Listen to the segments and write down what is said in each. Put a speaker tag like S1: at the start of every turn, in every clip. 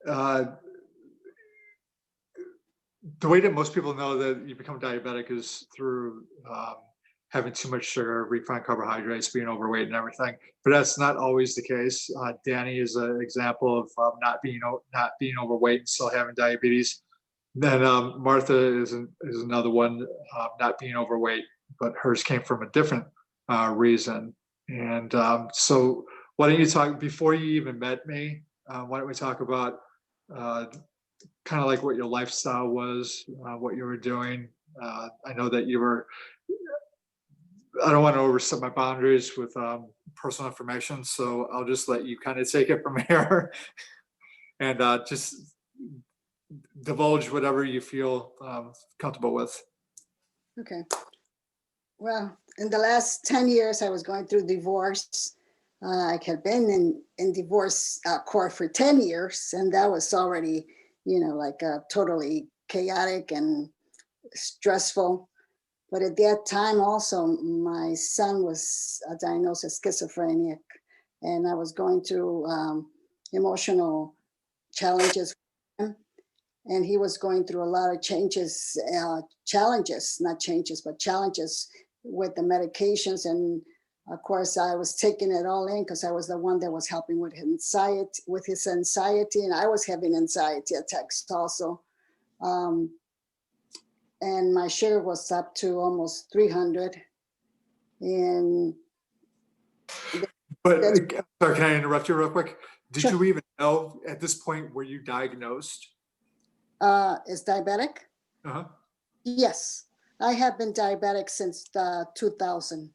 S1: uh, the way that most people know that you become diabetic is through having too much sugar, refined carbohydrates, being overweight, and everything. But that's not always the case. Danny is an example of not being overweight and still having diabetes. Then Martha is another one, not being overweight, but hers came from a different reason. And so why don't you talk, before you even met me, why don't we talk about kind of like what your lifestyle was, what you were doing. I know that you were, I don't want to overstep my boundaries with personal information, so I'll just let you kind of take it from here and just divulge whatever you feel comfortable with.
S2: Okay. Well, in the last 10 years, I was going through divorce. I had been in divorce court for 10 years, and that was already, like totally chaotic and stressful. But at that time also, my son was diagnosed as schizophrenic, and I was going through emotional challenges with him. And he was going through a lot of challenges with the medications. And of course, I was taking it all in because I was the one that was helping with his anxiety, and I was having anxiety attacks also. And my sugar was up to almost 300. And
S1: but sorry, can I interrupt you real quick? Did
S2: Sure.
S1: you even know at this point, were you diagnosed?
S2: Is diabetic?
S1: Uh-huh.
S2: Yes, I have been diabetic since 2000.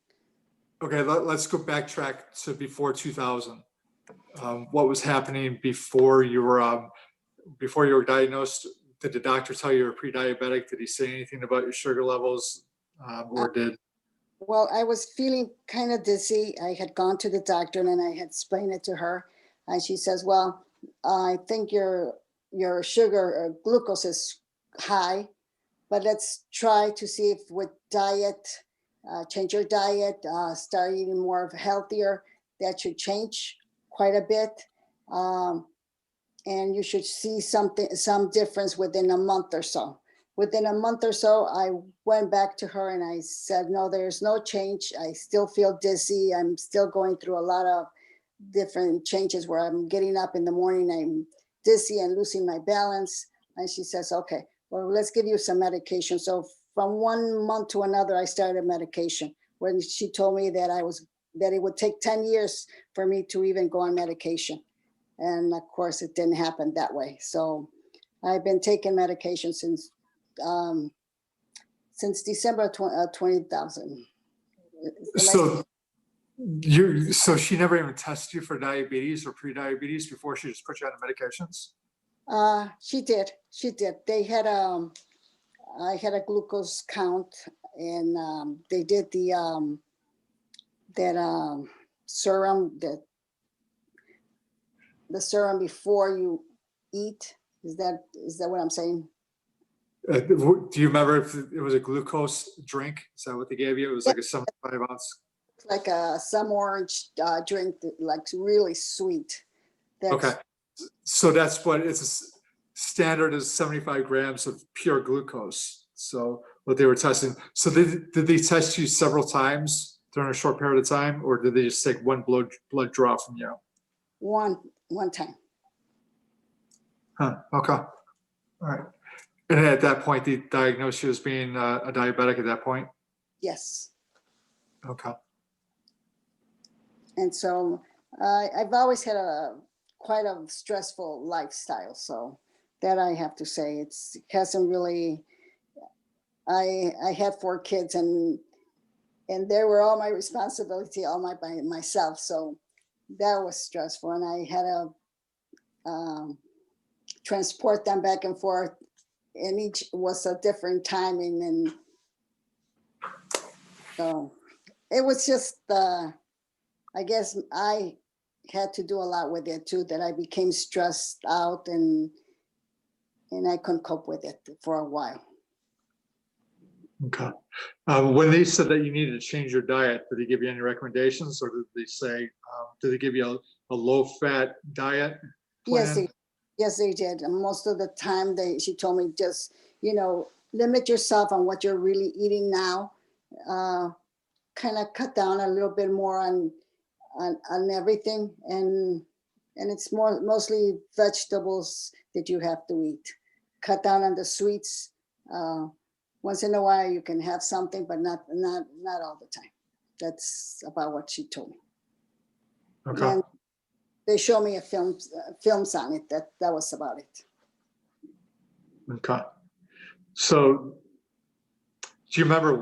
S1: Okay, let's go backtrack to before 2000. What was happening before you were diagnosed? Did the doctor tell you were pre-diabetic? Did he say anything about your sugar levels, or did?
S2: Well, I was feeling kind of dizzy. I had gone to the doctor and I had explained it to her, and she says, "Well, I think your sugar or glucose is high, but let's try to see if with diet, change your diet, start eating more healthier. That should change quite a bit. And you should see some difference within a month or so." Within a month or so, I went back to her and I said, "No, there's no change. I still feel dizzy. I'm still going through a lot of different changes where I'm getting up in the morning, I'm dizzy and losing my balance." And she says, "Okay, well, let's give you some medication." So from 1 month to another, I started medication when she told me that it would take 10 years for me to even go on medication. And of course, it didn't happen that way. So I've been taking medication since December 2000.
S1: So she never even tested you for diabetes or pre-diabetes before she just put you on the medications?
S2: She did. They had I had a glucose count, and they did the serum, the serum before you eat. Is that what I'm saying?
S1: Do you remember if it was a glucose drink? Is that what they gave you? It was like a 75 ounce.
S2: Like some orange drink, like really sweet.
S1: Okay, so that's what it's a standard is 75 grams of pure glucose. So what they were testing. So did they test you several times during a short period of time, or did they just take one blood draw from you?
S2: One time.
S1: Huh. Okay. All right. And at that point, they diagnosed you as being a diabetic at that point?
S2: Yes.
S1: Okay.
S2: And so I've always had quite a stressful lifestyle. So that I have to say, it hasn't really, I had 4 kids and they were all my responsibility, all by myself. So that was stressful. And I had to transport them back and forth, and each was a different timing. And so it was just, I guess I had to do a lot with it too, that I became stressed out and I couldn't cope with it for a while.
S1: Okay. When they said that you needed to change your diet, did they give you any recommendations, or did they say, did they give you a low-fat diet plan?
S2: Yes, Yes, they did. And most of the time she told me just, limit yourself on what you're really eating now. Kind of cut down a little bit more on everything. And it's mostly vegetables that you have to eat. Cut down on the sweets. Once in a while you can have something, but not all the time. That's about what she told me.
S1: Okay.
S2: And they show me films on it. That was about it.
S1: Okay. So do you remember what